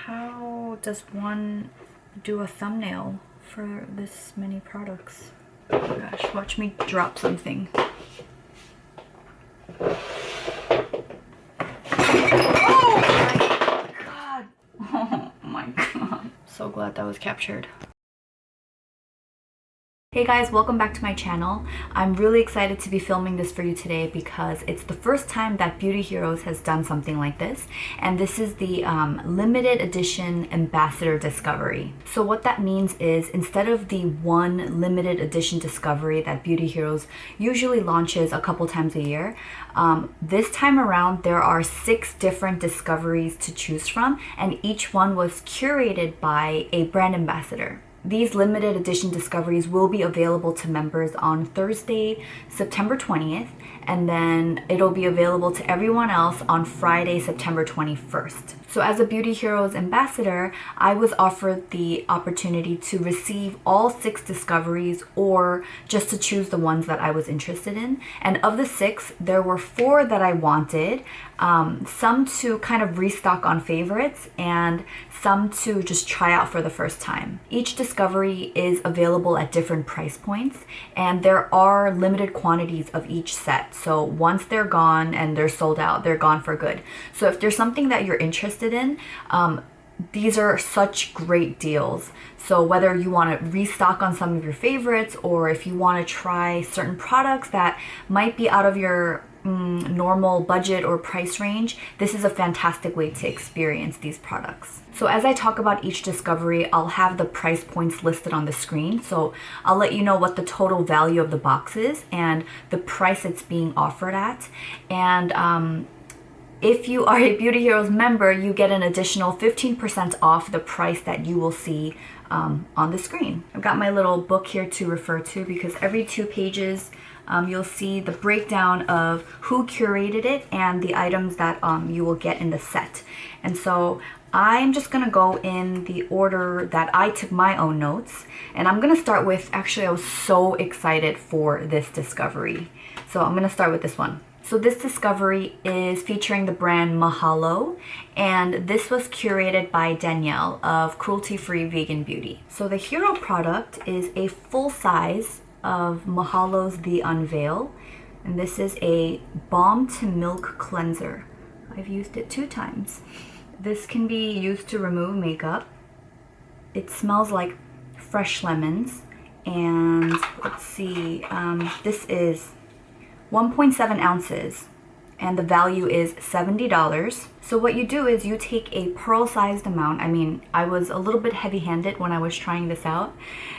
How does one do a thumbnail for this many products? Oh gosh, watch me drop something. Oh my god! Oh my god. So glad that was captured. Hey guys, welcome back to my channel. I'm really excited to be filming this for you today because it's the first time that Beauty Heroes has done something like this, and this is the limited edition ambassador discovery. So what that means is instead of the one limited edition discovery that Beauty Heroes usually launches a couple times a year, this time around there are 6 different discoveries to choose from, and each one was curated by a brand ambassador. These limited edition discoveries will be available to members on Thursday, September 20th, and then it'll be available to everyone else on Friday, September 21st. So as a Beauty Heroes ambassador, I was offered the opportunity to receive all 6 discoveries or just to choose the ones that I was interested in. And of the 6, there were 4 that I wanted, some to kind of restock on favorites and some to just try out for the first time. Each discovery is available at different price points, and there are limited quantities of each set. So once they're gone and they're sold out, they're gone for good. So if there's something that you're interested in, these are such great deals. So whether you want to restock on some of your favorites or if you want to try certain products that might be out of your normal budget or price range, this is a fantastic way to experience these products. So as I talk about each discovery, I'll have the price points listed on the screen. So I'll let you know what the total value of the box is and the price it's being offered at. And if you are a Beauty Heroes member, you get an additional 15% off the price that you will see on the screen. I've got my little book here to refer to because every 2 pages you'll see the breakdown of who curated it and the items that you will get in the set. And so I'm just gonna go in the order that I took my own notes, and I'm gonna start with, actually I was so excited for this discovery. So I'm gonna start with this one. So this discovery is featuring the brand Mahalo, and this was curated by Danielle of Cruelty Free Vegan Beauty. So the hero product is a full size of Mahalo's The Unveil, and this is a balm to milk cleanser. I've used it 2 times. This can be used to remove makeup. It smells like fresh lemons, and let's see, this is 1.7 ounces and the value is $70. So what you do is you take a pearl-sized amount. I mean, I was a little bit heavy-handed when I was trying this out,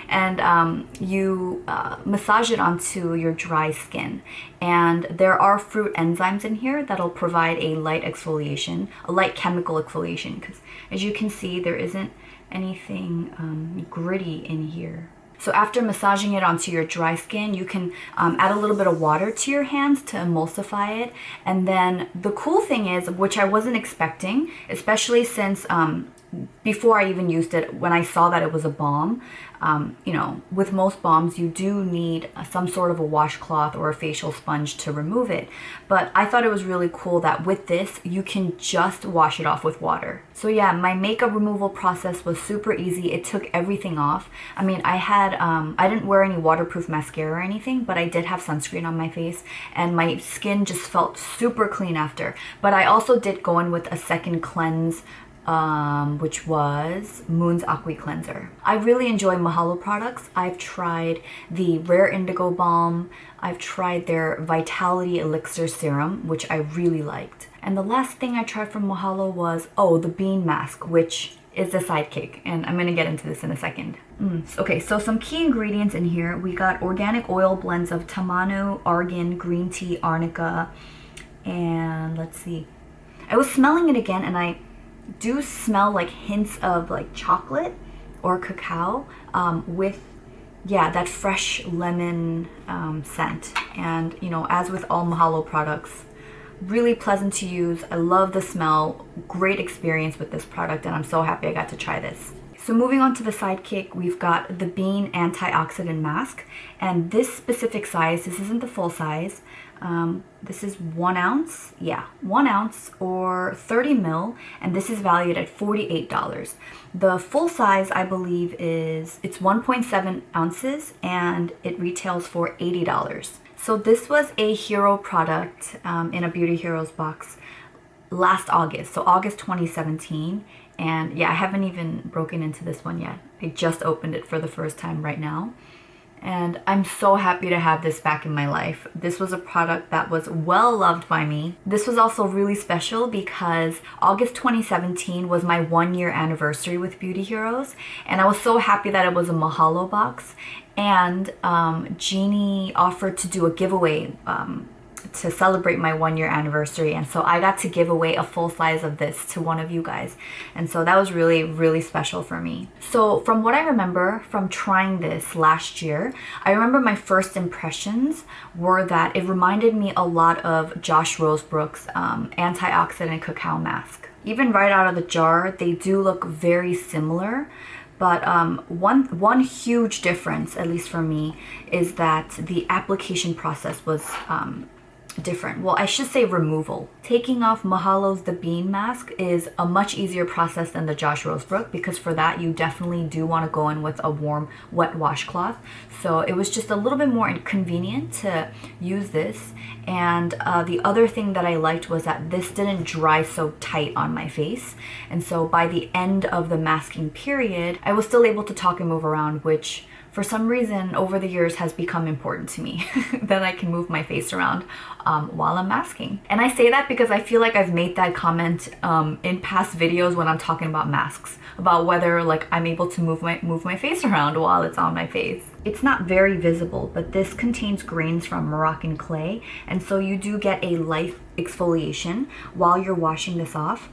and you massage it onto your dry skin. And there are fruit enzymes in here that'll provide a light exfoliation, a light chemical exfoliation, because as you can see, there isn't anything gritty in here. So after massaging it onto your dry skin, you can add a little bit of water to your hands to emulsify it. And then the cool thing is, which I wasn't expecting, especially since before I even used it, when I saw that it was a balm, you know, with most balms, you do need some sort of a washcloth or a facial sponge to remove it. But I thought it was really cool that with this, you can just wash it off with water. So yeah, my makeup removal process was super easy. It took everything off. I mean, I didn't wear any waterproof mascara or anything, but I did have sunscreen on my face, and my skin just felt super clean after. But I also did go in with a second cleanse, which was Moon's Aqua Cleanser. I really enjoy Mahalo products. I've tried the Rare Indigo Balm. I've tried their Vitality Elixir Serum, which I really liked. And the last thing I tried from Mahalo was, the Bean Mask, which is the sidekick, and I'm gonna get into this in a second. Okay, so some key ingredients in here. We got organic oil blends of tamanu, argan, green tea, arnica, and let's see. I was smelling it again, and I do smell like hints of like chocolate or cacao with, yeah, that fresh lemon scent. And you know, as with all Mahalo products, really pleasant to use. I love the smell. Great experience with this product, and I'm so happy I got to try this. So moving on to the sidekick, we've got the Bean Antioxidant Mask, and this specific size, this isn't the full size, This is 1 ounce. Yeah, 1 ounce or 30 ml, and this is valued at $48. The full size, I believe, it's 1.7 ounces and it retails for $80. So this was a hero product in a Beauty Heroes box last August, so August 2017. And yeah, I haven't even broken into this one yet. I just opened it for the first time right now. And I'm so happy to have this back in my life. This was a product that was well loved by me. This was also really special because August 2017 was my 1-year anniversary with Beauty Heroes, and I was so happy that it was a Mahalo box. And Jeannie offered to do a giveaway to celebrate my 1-year anniversary, and so I got to give away a full size of this to one of you guys, and so that was really, really special for me. So from what I remember from trying this last year, I remember my first impressions were that it reminded me a lot of Josh Rosebrook's antioxidant cacao mask. Even right out of the jar, they do look very similar. But one huge difference, at least for me, is that the application process was different. Well, I should say removal. Taking off Mahalo's The Bean mask is a much easier process than the Josh Rosebrook, because for that you definitely do want to go in with a warm, wet washcloth. So it was just a little bit more inconvenient to use this. And the other thing that I liked was that this didn't dry so tight on my face. And so by the end of the masking period, I was still able to talk and move around, which for some reason over the years has become important to me, that I can move my face around while I'm masking. And I say that because I feel like I've made that comment in past videos when I'm talking about masks, about whether like I'm able to move my face around while it's on my face. It's not very visible, but this contains grains from Moroccan clay, and so you do get a light exfoliation while you're washing this off.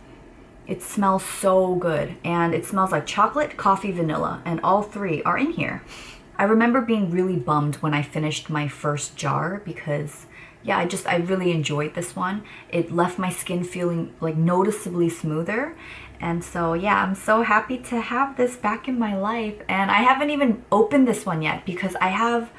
It smells so good, and it smells like chocolate, coffee, vanilla, and all three are in here. I remember being really bummed when I finished my first jar because, yeah, I really enjoyed this one. It left my skin feeling like noticeably smoother. And so, yeah, I'm so happy to have this back in my life. And I haven't even opened this one yet because I have,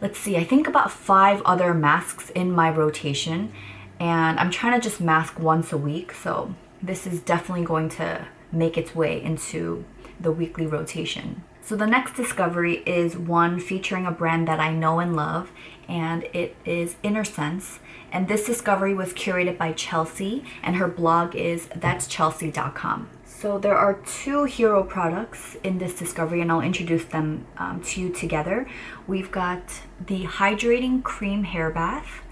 let's see, I think about 5 other masks in my rotation. And I'm trying to just mask once a week, so this is definitely going to make its way into the weekly rotation. So the next discovery is one featuring a brand that I know and love, and it is Innersense. And this discovery was curated by Chelsea, and her blog is thatschelsea.com. So there are 2 hero products in this discovery, and I'll introduce them to you together. We've got the Hydrating Cream Hair Bath,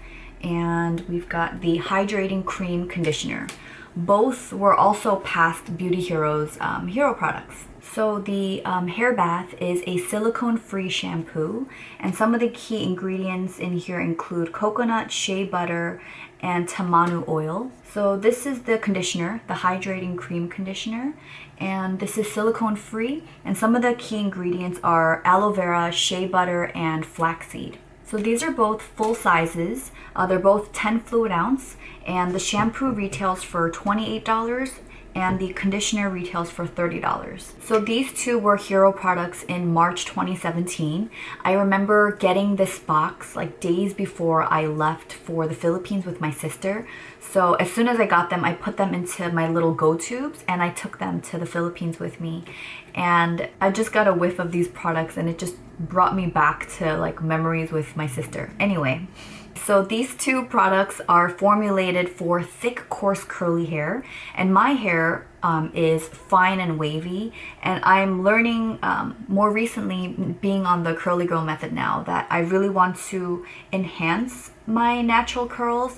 and we've got the Hydrating Cream Conditioner. Both were also past Beauty Heroes hero products. So the hair bath is a silicone-free shampoo, and some of the key ingredients in here include coconut, shea butter, and tamanu oil. So this is the conditioner, the Hydrating Cream Conditioner, and this is silicone-free, and some of the key ingredients are aloe vera, shea butter, and flaxseed. So these are both full sizes. They're both 10 fluid ounce, and the shampoo retails for $28 and the conditioner retails for $30. So these 2 were hero products in March 2017. I remember getting this box like days before I left for the Philippines with my sister. So as soon as I got them, I put them into my little go tubes and I took them to the Philippines with me. And I just got a whiff of these products and it just brought me back to like memories with my sister. Anyway, so these 2 products are formulated for thick, coarse, curly hair, and my hair is fine and wavy, and I'm learning more recently, being on the curly girl method now, that I really want to enhance my natural curls.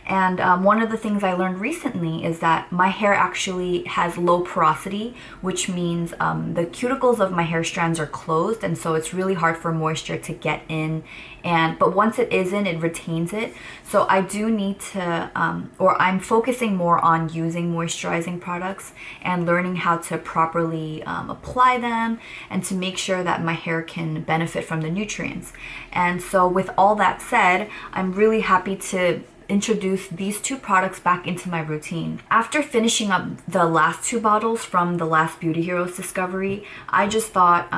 And one of the things I learned recently is that my hair actually has low porosity, which means the cuticles of my hair strands are closed, and so it's really hard for moisture to get in. But once it is in, it retains it. So I do need to, or I'm focusing more on using moisturizing products and learning how to properly apply them and to make sure that my hair can benefit from the nutrients. And so with all that said, I'm really happy to introduce these 2 products back into my routine. After finishing up the last 2 bottles from the last Beauty Heroes discovery, I just thought,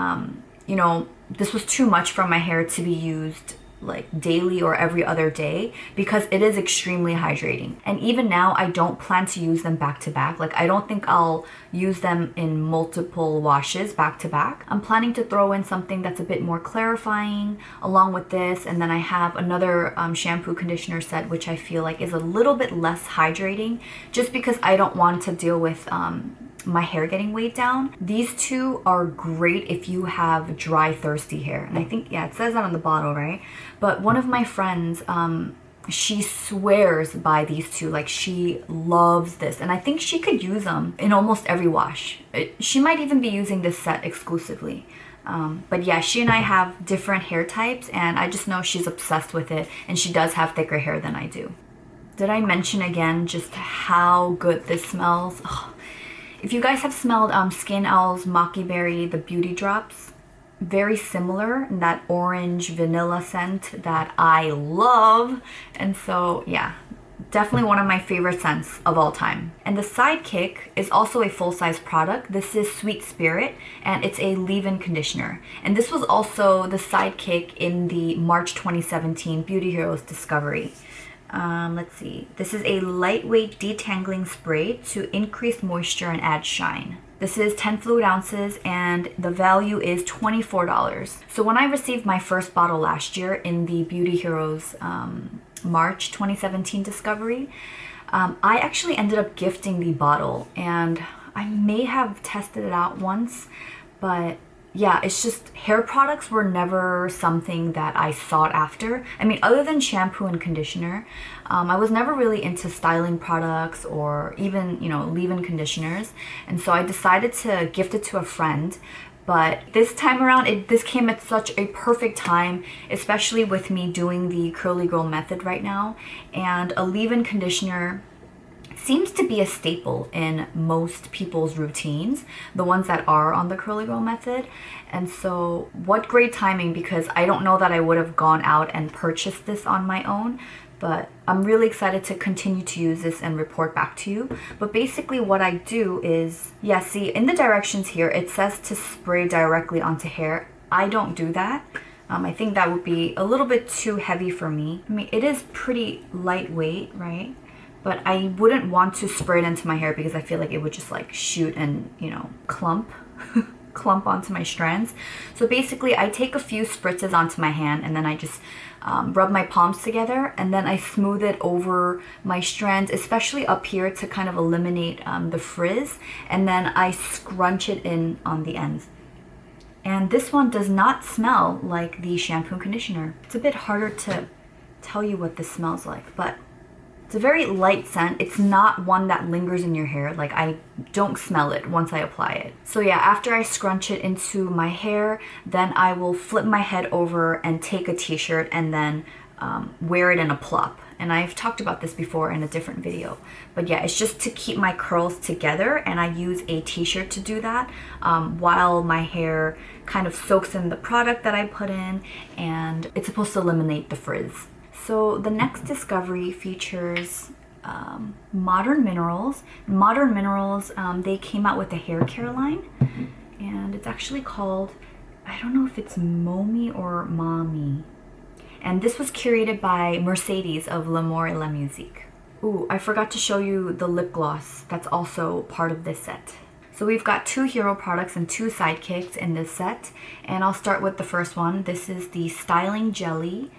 you know, this was too much for my hair to be used like daily or every other day because it is extremely hydrating. And even now, I don't plan to use them back to back. Like I don't think I'll use them in multiple washes back to back. I'm planning to throw in something that's a bit more clarifying along with this, and then I have another shampoo conditioner set which I feel like is a little bit less hydrating just because I don't want to deal with my hair getting weighed down. These two are great if you have dry, thirsty hair. And I think, yeah, it says that on the bottle, right? But one of my friends, she swears by these two. Like she loves this. And I think she could use them in almost every wash. She might even be using this set exclusively. But yeah, she and I have different hair types and I just know she's obsessed with it, and she does have thicker hair than I do. Did I mention again just how good this smells? Oh. If you guys have smelled Skin Owl's Maki Berry, the beauty drops, very similar in that orange vanilla scent that I love. And so yeah, definitely one of my favorite scents of all time. And the Sidekick is also a full-size product. This is Sweet Spirit and it's a leave-in conditioner. And this was also the Sidekick in the March 2017 Beauty Heroes Discovery. Let's see. This is a lightweight detangling spray to increase moisture and add shine. This is 10 fluid ounces and the value is $24. So when I received my first bottle last year in the Beauty Heroes March 2017 Discovery, I actually ended up gifting the bottle, and I may have tested it out once, but yeah, it's just hair products were never something that I sought after. I mean, other than shampoo and conditioner, I was never really into styling products or even, you know, leave-in conditioners. And so I decided to gift it to a friend. But this time around, this came at such a perfect time, especially with me doing the curly girl method right now. And a leave-in conditioner seems to be a staple in most people's routines, the ones that are on the curly girl method. And so what great timing, because I don't know that I would have gone out and purchased this on my own, but I'm really excited to continue to use this and report back to you. But basically what I do is, yeah, see in the directions here, it says to spray directly onto hair. I don't do that. I think that would be a little bit too heavy for me. I mean, it is pretty lightweight, right? But I wouldn't want to spray it into my hair because I feel like it would just like shoot and, you know, clump onto my strands. So basically I take a few spritzes onto my hand and then I just rub my palms together and then I smooth it over my strands, especially up here to kind of eliminate the frizz, and then I scrunch it in on the ends. And this one does not smell like the shampoo and conditioner. It's a bit harder to tell you what this smells like, but it's a very light scent. It's not one that lingers in your hair. Like I don't smell it once I apply it. So yeah, after I scrunch it into my hair, then I will flip my head over and take a t-shirt and then wear it in a plop. And I've talked about this before in a different video. But yeah, it's just to keep my curls together, and I use a t-shirt to do that while my hair kind of soaks in the product that I put in, and it's supposed to eliminate the frizz. So the next discovery features Modern Minerals. Modern Minerals, they came out with a hair care line, and it's actually called, I don't know if it's Momi or Mommy. And this was curated by Mercedes of L'Amour et la Musique. Ooh, I forgot to show you the lip gloss that's also part of this set. So we've got 2 hero products and 2 sidekicks in this set, and I'll start with the first one. This is the Styling Jelly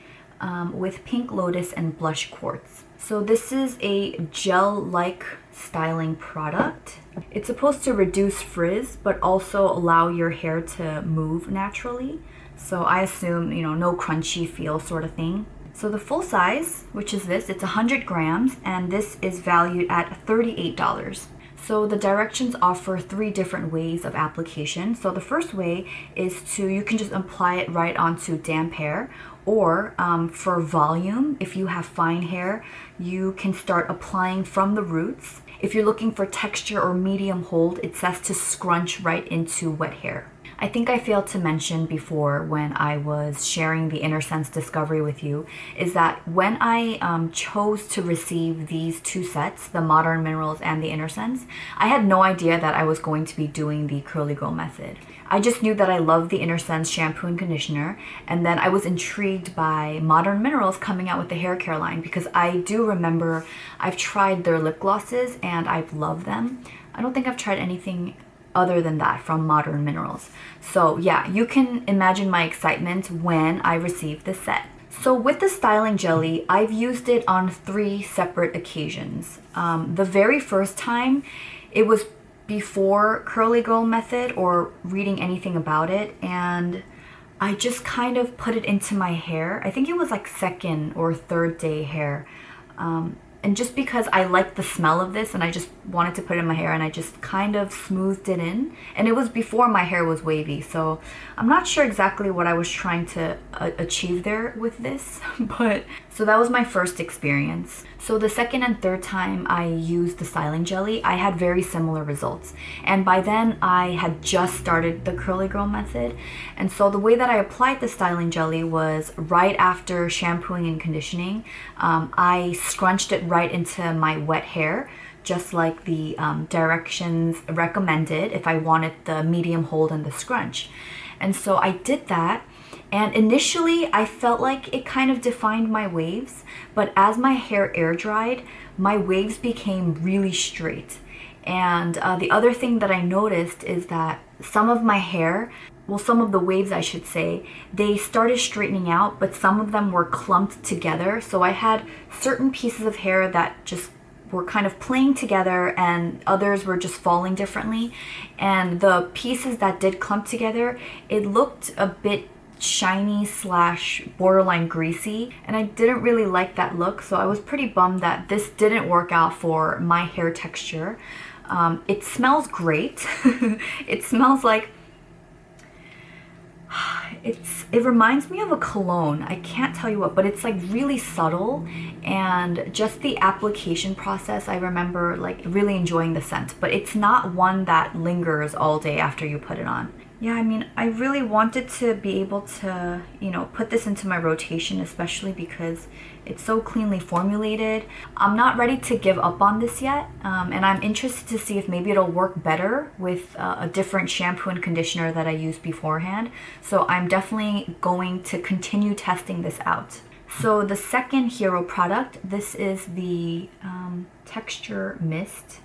with Pink Lotus and Blush Quartz. So this is a gel-like styling product. It's supposed to reduce frizz, but also allow your hair to move naturally. So I assume, you know, no crunchy feel sort of thing. So the full size, which is this, it's 100 grams, and this is valued at $38. So the directions offer 3 different ways of application. So the first way is you can just apply it right onto damp hair, or for volume, if you have fine hair, you can start applying from the roots. If you're looking for texture or medium hold, it says to scrunch right into wet hair. I think I failed to mention before when I was sharing the Innersense discovery with you is that when I chose to receive these two sets, the Modern Minerals and the Innersense, I had no idea that I was going to be doing the curly girl method. I just knew that I loved the Innersense shampoo and conditioner, and then I was intrigued by Modern Minerals coming out with the hair care line because I do remember I've tried their lip glosses and I've loved them. I don't think I've tried anything other than that from Modern Minerals. So yeah, you can imagine my excitement when I received the set. So with the styling jelly, I've used it on 3 separate occasions. The very first time, it was before curly girl method or reading anything about it, and I just kind of put it into my hair. I think it was like 2nd or 3rd day hair. And just because I liked the smell of this and I just wanted to put it in my hair, and I just kind of smoothed it in. And it was before my hair was wavy, so I'm not sure exactly what I was trying to achieve there with this. But so that was my first experience. So the 2nd and 3rd time I used the styling jelly, I had very similar results. And by then I had just started the curly girl method. And so the way that I applied the styling jelly was right after shampooing and conditioning. I scrunched it right into my wet hair, just like the directions recommended if I wanted the medium hold and the scrunch. And so I did that, and initially I felt like it kind of defined my waves, but as my hair air dried, my waves became really straight. And the other thing that I noticed is that some of my hair, well, some of the waves I should say, they started straightening out, but some of them were clumped together. So I had certain pieces of hair that just were kind of playing together and others were just falling differently. And the pieces that did clump together, it looked a bit shiny slash borderline greasy, and I didn't really like that look. So I was pretty bummed that this didn't work out for my hair texture. It smells great. It smells like it reminds me of a cologne. I can't tell you what, but it's like really subtle, and just the application process, I remember like really enjoying the scent, but it's not one that lingers all day after you put it on. Yeah, I mean, I really wanted to be able to, you know, put this into my rotation, especially because it's so cleanly formulated. I'm not ready to give up on this yet, and I'm interested to see if maybe it'll work better with a different shampoo and conditioner that I used beforehand. So I'm definitely going to continue testing this out. So the second hero product, this is the texture mist.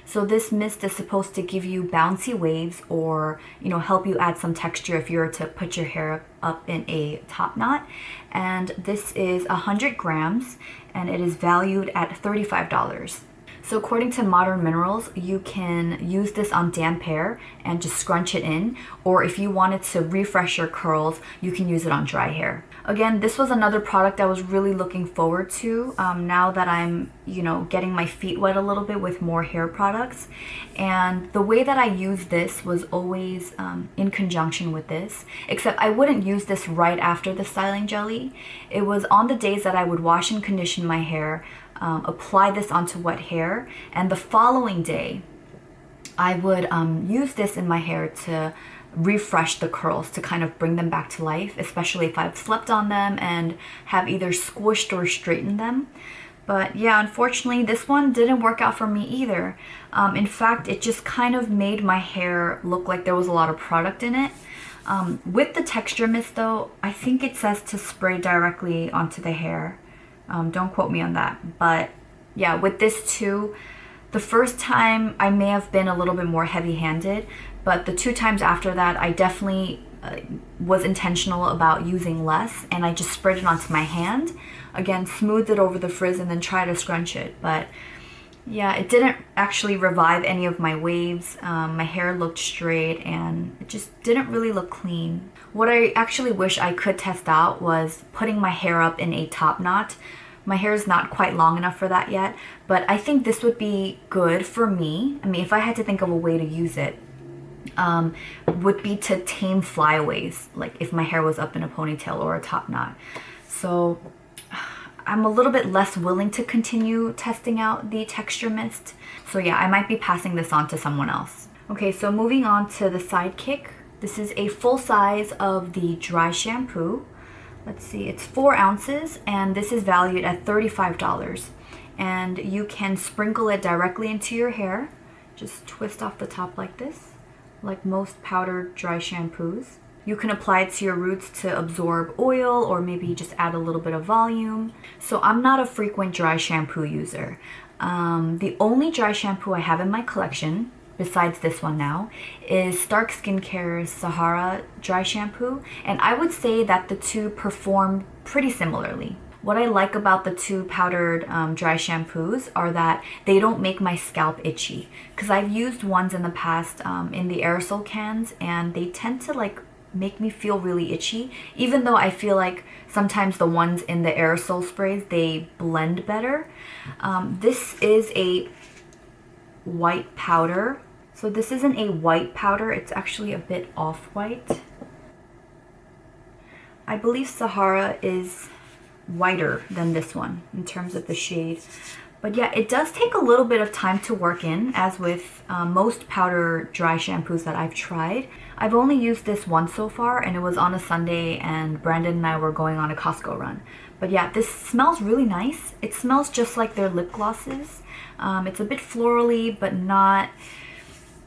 So this mist is supposed to give you bouncy waves, or, you know, help you add some texture if you were to put your hair up in a top knot. And this is 100 grams and it is valued at $35. So according to Modern Minerals, you can use this on damp hair and just scrunch it in, or if you wanted to refresh your curls, you can use it on dry hair. Again, this was another product I was really looking forward to now that I'm, you know, getting my feet wet a little bit with more hair products. And the way that I used this was always in conjunction with this, except I wouldn't use this right after the styling jelly. It was on the days that I would wash and condition my hair, apply this onto wet hair, and the following day I would use this in my hair to refresh the curls, to kind of bring them back to life, especially if I've slept on them and have either squished or straightened them. But yeah, unfortunately this one didn't work out for me either. In fact, it just kind of made my hair look like there was a lot of product in it. With the texture mist though, I think it says to spray directly onto the hair. Don't quote me on that. But yeah, with this too, the first time I may have been a little bit more heavy-handed, but the 2 times after that, I definitely was intentional about using less, and I just sprayed it onto my hand. Again, smoothed it over the frizz and then tried to scrunch it. But yeah, it didn't actually revive any of my waves. My hair looked straight and it just didn't really look clean. What I actually wish I could test out was putting my hair up in a top knot. My hair is not quite long enough for that yet, but I think this would be good for me. I mean, if I had to think of a way to use it, would be to tame flyaways, like if my hair was up in a ponytail or a top knot. So I'm a little bit less willing to continue testing out the texture mist. So yeah, I might be passing this on to someone else. Okay, so moving on to the Sidekick This is a full size of the dry shampoo. Let's see, it's 4 ounces and this is valued at $35. And you can sprinkle it directly into your hair. Just twist off the top like this, like most powdered dry shampoos. You can apply it to your roots to absorb oil or maybe just add a little bit of volume. So I'm not a frequent dry shampoo user. The only dry shampoo I have in my collection, besides this one now, is Stark Skincare's Sahara dry shampoo, and I would say that the two perform pretty similarly. What I like about the two powdered dry shampoos are that they don't make my scalp itchy, because I've used ones in the past in the aerosol cans and they tend to like make me feel really itchy, even though I feel like sometimes the ones in the aerosol sprays, they blend better. This is a white powder. So this isn't a white powder, it's actually a bit off-white. I believe Sahara is whiter than this one in terms of the shade. But yeah, it does take a little bit of time to work in, as with most powder dry shampoos that I've tried. I've only used this once so far, and it was on a Sunday and Brandon and I were going on a Costco run. But yeah, this smells really nice. It smells just like their lip glosses. It's a bit florally, but not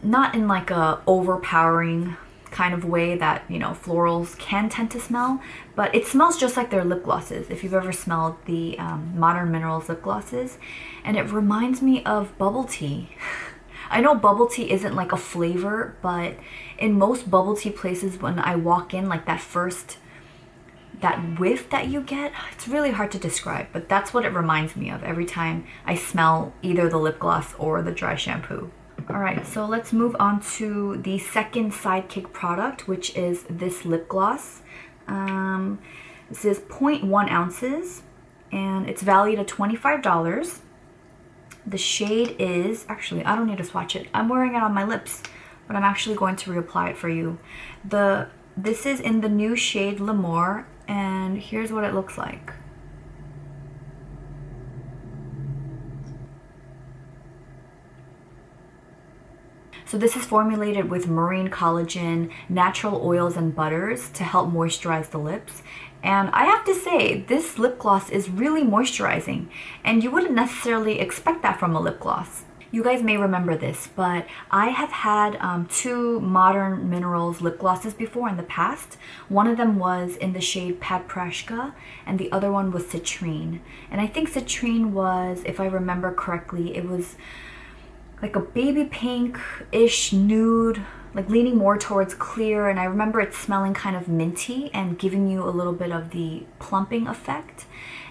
in like a overpowering kind of way that, you know, florals can tend to smell, but it smells just like their lip glosses, if you've ever smelled the Modern Minerals lip glosses. And it reminds me of bubble tea. I know bubble tea isn't like a flavor, but in most bubble tea places, when I walk in, like that whiff that you get, it's really hard to describe, but that's what it reminds me of every time I smell either the lip gloss or the dry shampoo. Alright, so let's move on to the second sidekick product, which is this lip gloss. This is 0.1 ounces and it's valued at $25. The shade is, actually, I don't need to swatch it. I'm wearing it on my lips, but I'm actually going to reapply it for you. This is in the new shade L'Amour, and here's what it looks like. So this is formulated with marine collagen, natural oils and butters to help moisturize the lips. And I have to say, this lip gloss is really moisturizing, and you wouldn't necessarily expect that from a lip gloss. You guys may remember this, but I have had 2 Modern Minerals lip glosses before in the past. One of them was in the shade Paprashka, and the other one was Citrine. And I think Citrine was, if I remember correctly, it was like a baby pink-ish nude, like leaning more towards clear, and I remember it smelling kind of minty and giving you a little bit of the plumping effect.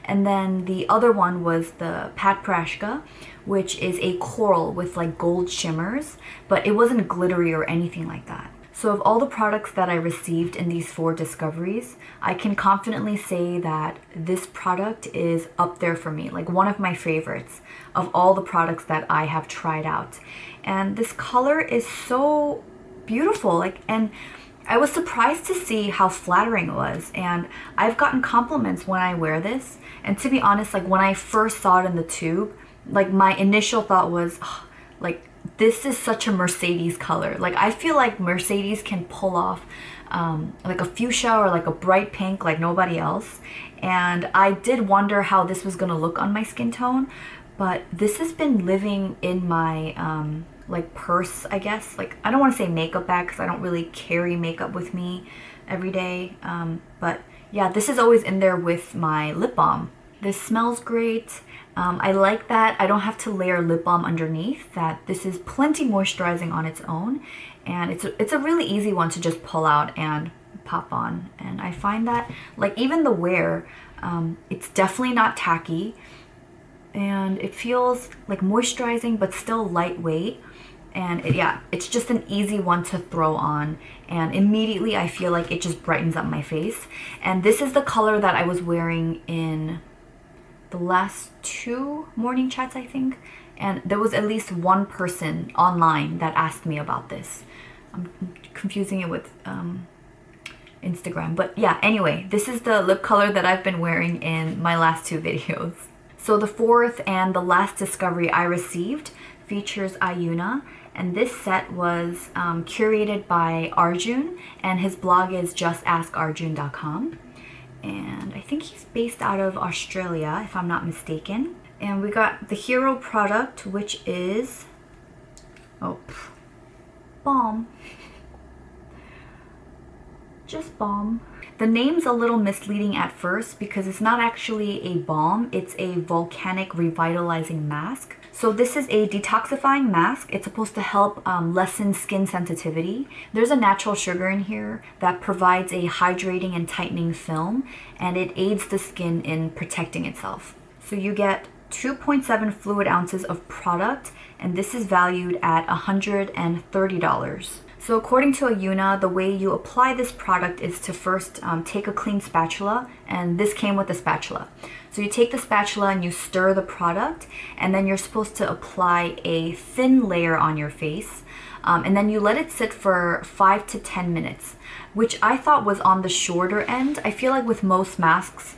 And then the other one was the Paprashka, which is a coral with like gold shimmers, but it wasn't glittery or anything like that. So of all the products that I received in these 4 discoveries, I can confidently say that this product is up there for me, like one of my favorites of all the products that I have tried out. And this color is so beautiful, like, and I was surprised to see how flattering it was. And I've gotten compliments when I wear this, and to be honest, like when I first saw it in the tube, like my initial thought was, oh, like, this is such a Mercedes color. Like, I feel like Mercedes can pull off like a fuchsia or like a bright pink like nobody else. And I did wonder how this was gonna look on my skin tone, but this has been living in my like purse, I guess. Like, I don't want to say makeup bag because I don't really carry makeup with me every day. But yeah, this is always in there with my lip balm. This smells great. I like that I don't have to layer lip balm underneath, that this is plenty moisturizing on its own, and it's a really easy one to just pull out and pop on. And I find that, like, even the wear, it's definitely not tacky, and it feels like moisturizing but still lightweight. And yeah, it's just an easy one to throw on, and immediately I feel like it just brightens up my face. And this is the color that I was wearing in the last 2 morning chats, I think, and there was at least one person online that asked me about this. I'm confusing it with Instagram, but yeah, anyway, this is the lip color that I've been wearing in my last 2 videos. So the 4th and the last discovery I received features Ayuna, And this set was curated by Arjun, and his blog is justaskarjun.com. And I think he's based out of Australia, if I'm not mistaken. And we got the hero product, which is, balm. Just balm. The name's a little misleading at first because it's not actually a balm, it's a volcanic revitalizing mask. So this is a detoxifying mask. It's supposed to help lessen skin sensitivity. There's a natural sugar in here that provides a hydrating and tightening film, and it aids the skin in protecting itself. So you get 2.7 fluid ounces of product, and this is valued at $130. So according to Ayuna, the way you apply this product is to first take a clean spatula, and this came with a spatula. So you take the spatula and you stir the product, and then you're supposed to apply a thin layer on your face, and then you let it sit for 5 to 10 minutes, which I thought was on the shorter end. I feel like with most masks,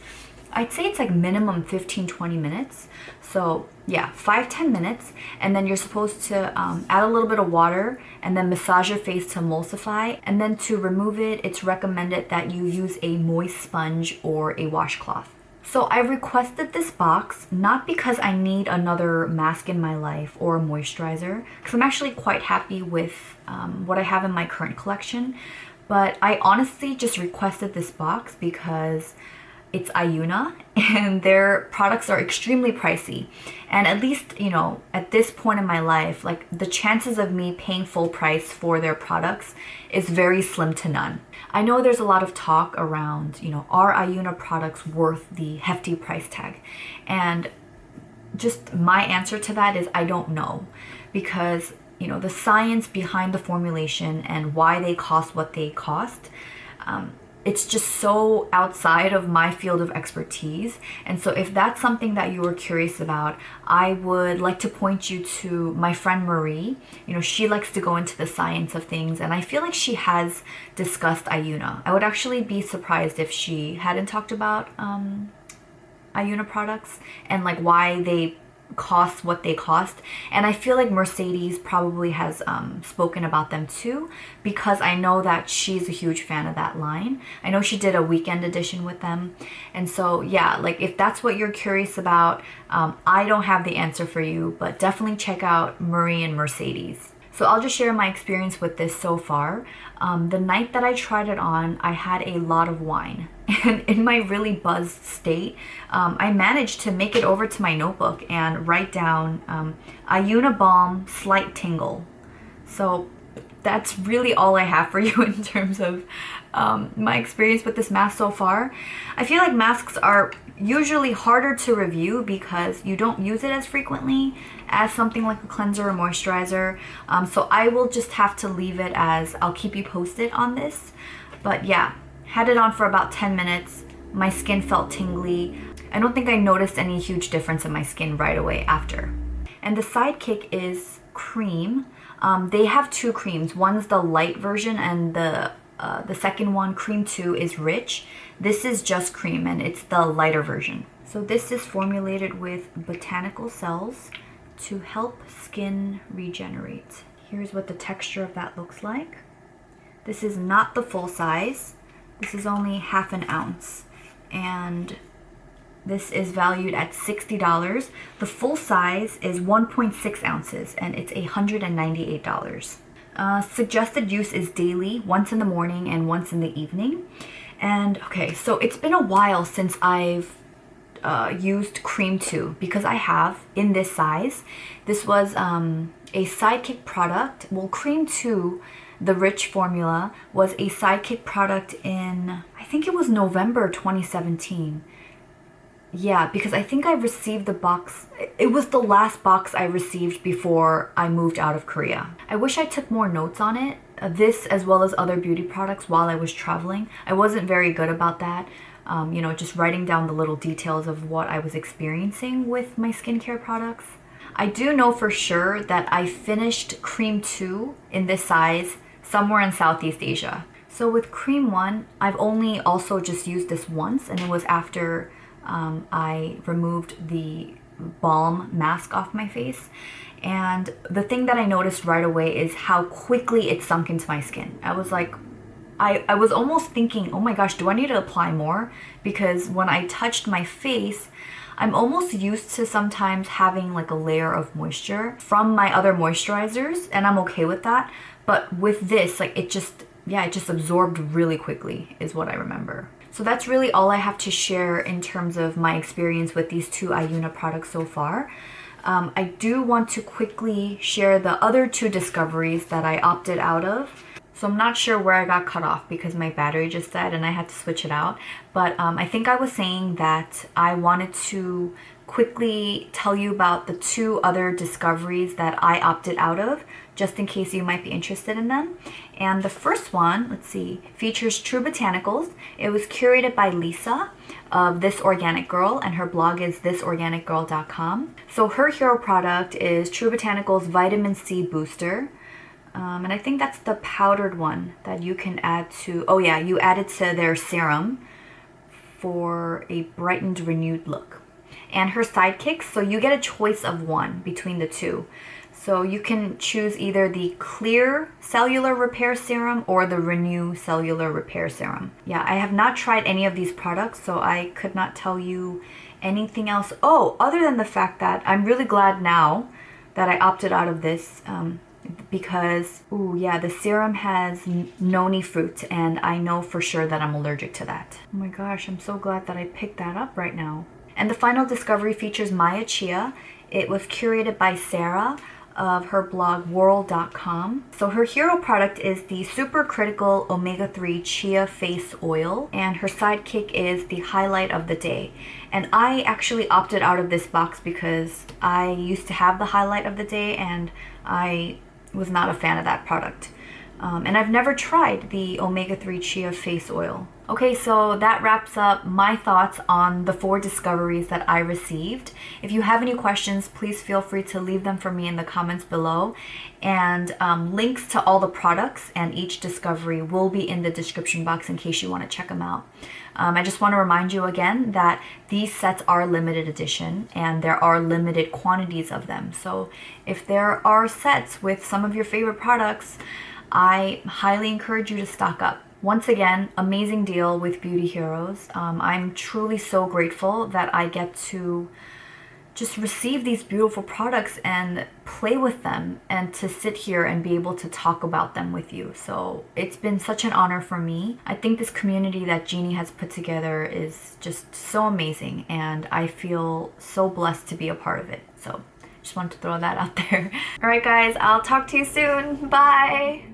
I'd say it's like minimum 15-20 minutes. So yeah, 5-10 minutes, and then you're supposed to add a little bit of water and then massage your face to emulsify. And then to remove it, it's recommended that you use a moist sponge or a washcloth. So I requested this box not because I need another mask in my life or a moisturizer, because I'm actually quite happy with what I have in my current collection, but I honestly just requested this box because it's Ayuna, and their products are extremely pricey. And at least, you know, at this point in my life, like the chances of me paying full price for their products is very slim to none. I know there's a lot of talk around, you know, are Ayuna products worth the hefty price tag? And just my answer to that is I don't know, because, you know, the science behind the formulation and why they cost what they cost, it's just so outside of my field of expertise. And so if that's something that you were curious about, I would like to point you to my friend Marie. You know, she likes to go into the science of things, and I feel like she has discussed Ayuna. I would actually be surprised if she hadn't talked about Ayuna products and like why they cost what they cost. And I feel like Mercedes probably has spoken about them too, because I know that she's a huge fan of that line. I know she did a weekend edition with them. And so yeah, like if that's what you're curious about, I don't have the answer for you, but definitely check out Marie and Mercedes. So I'll just share my experience with this so far. The night that I tried it on, I had a lot of wine. And in my really buzzed state, I managed to make it over to my notebook and write down Ayuna Balm Slight Tingle. So that's really all I have for you in terms of my experience with this mask so far. I feel like masks are usually harder to review because you don't use it as frequently as something like a cleanser or moisturizer. So I will just have to leave it as I'll keep you posted on this. But yeah, had it on for about 10 minutes. My skin felt tingly. I don't think I noticed any huge difference in my skin right away after. And the sidekick is cream. They have two creams. One's the light version, and the second one, cream 2, is rich. This is just cream, and it's the lighter version. So this is formulated with botanical cells to help skin regenerate. Here's what the texture of that looks like. This is not the full size. This is only half an ounce, and this is valued at $60. The full size is 1.6 ounces, and it's $198. Suggested use is daily, once in the morning and once in the evening. And okay, so it's been a while since I've used cream 2, because I have in this size. This was a sidekick product. Well, cream 2, the rich formula, was a sidekick product in, I think it was November 2017. Yeah, because I think I received the box. It was the last box I received before I moved out of Korea. I wish I took more notes on it, this as well as other beauty products, while I was traveling. I wasn't very good about that. You know, just writing down the little details of what I was experiencing with my skincare products. I do know for sure that I finished cream 2 in this size somewhere in Southeast Asia. So with cream 1, I've only also just used this once, and it was after I removed the balm mask off my face. And the thing that I noticed right away is how quickly it sunk into my skin. I was like, I was almost thinking, oh my gosh, do I need to apply more? Because when I touched my face, I'm almost used to sometimes having like a layer of moisture from my other moisturizers, and I'm okay with that. But with this, like it just absorbed really quickly is what I remember. So that's really all I have to share in terms of my experience with these two Ayuna products so far. I do want to quickly share the other two discoveries that I opted out of. So I'm not sure where I got cut off because my battery just died and I had to switch it out. But I think I was saying that I wanted to quickly tell you about the two other discoveries that I opted out of, just in case you might be interested in them. And the first one, let's see, features True Botanicals. It was curated by Lisa of This Organic Girl, and her blog is thisorganicgirl.com. So her hero product is True Botanicals Vitamin C Booster. And I think that's the powdered one that you can add to, oh yeah, you add it to their serum for a brightened, renewed look. And her sidekicks, so you get a choice of one between the two. So you can choose either the Clear Cellular Repair Serum or the Renew Cellular Repair Serum. Yeah, I have not tried any of these products, so I could not tell you anything else. Oh, other than the fact that I'm really glad now that I opted out of this, because, ooh, yeah, the serum has noni fruit, and I know for sure that I'm allergic to that. Oh my gosh, I'm so glad that I picked that up right now. And the final discovery features Chia. It was curated by Sarah of her blog world.com. So her hero product is the supercritical omega-3 chia face oil, and her sidekick is the highlight of the day. And I actually opted out of this box because I used to have the highlight of the day and I was not a fan of that product. And I've never tried the omega-3 chia face oil. Okay, so that wraps up my thoughts on the 4 discoveries that I received. If you have any questions, please feel free to leave them for me in the comments below. And links to all the products and each discovery will be in the description box in case you want to check them out. I just want to remind you again that these sets are limited edition and there are limited quantities of them. So if there are sets with some of your favorite products, I highly encourage you to stock up. Once again, amazing deal with Beauty Heroes. I'm truly so grateful that I get to just receive these beautiful products and play with them and to sit here and be able to talk about them with you. So it's been such an honor for me. I think this community that Jeannie has put together is just so amazing and I feel so blessed to be a part of it. So just wanted to throw that out there. All right guys, I'll talk to you soon. Bye.